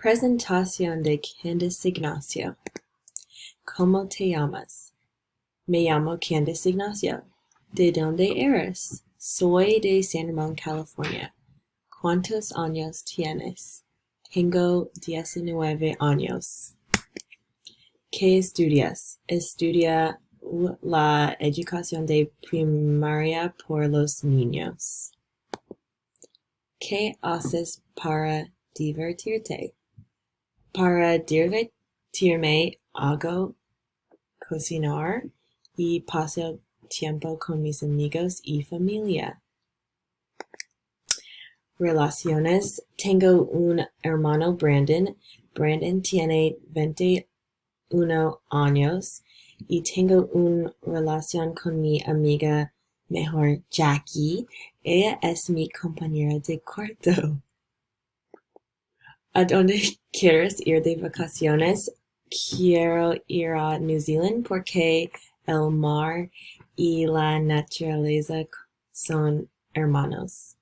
Presentación de Candice Ignacio. ¿Cómo te llamas? Me llamo Candice Ignacio. ¿De dónde eres? Soy de San Ramón, California. ¿Cuántos años tienes? Tengo 19 años. ¿Qué estudias? Estudia la educación de primaria por los niños. ¿Qué haces para divertirte? Para divertirme hago cocinar y paso tiempo con mis amigos y familia. Relaciones. Tengo un hermano Brandon. Brandon tiene 21 años y tengo una relación con mi amiga mejor Jackie. Ella es mi compañera de cuarto. ¿A dónde quieres ir de vacaciones? Quiero ir a New Zealand porque el mar y la naturaleza son hermosos.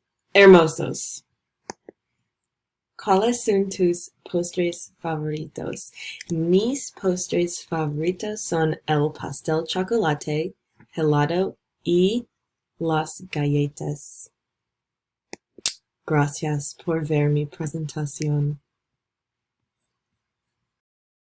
¿Cuáles son tus postres favoritos? Mis postres favoritos son el pastel chocolate, helado y las galletas. Gracias por ver mi presentación.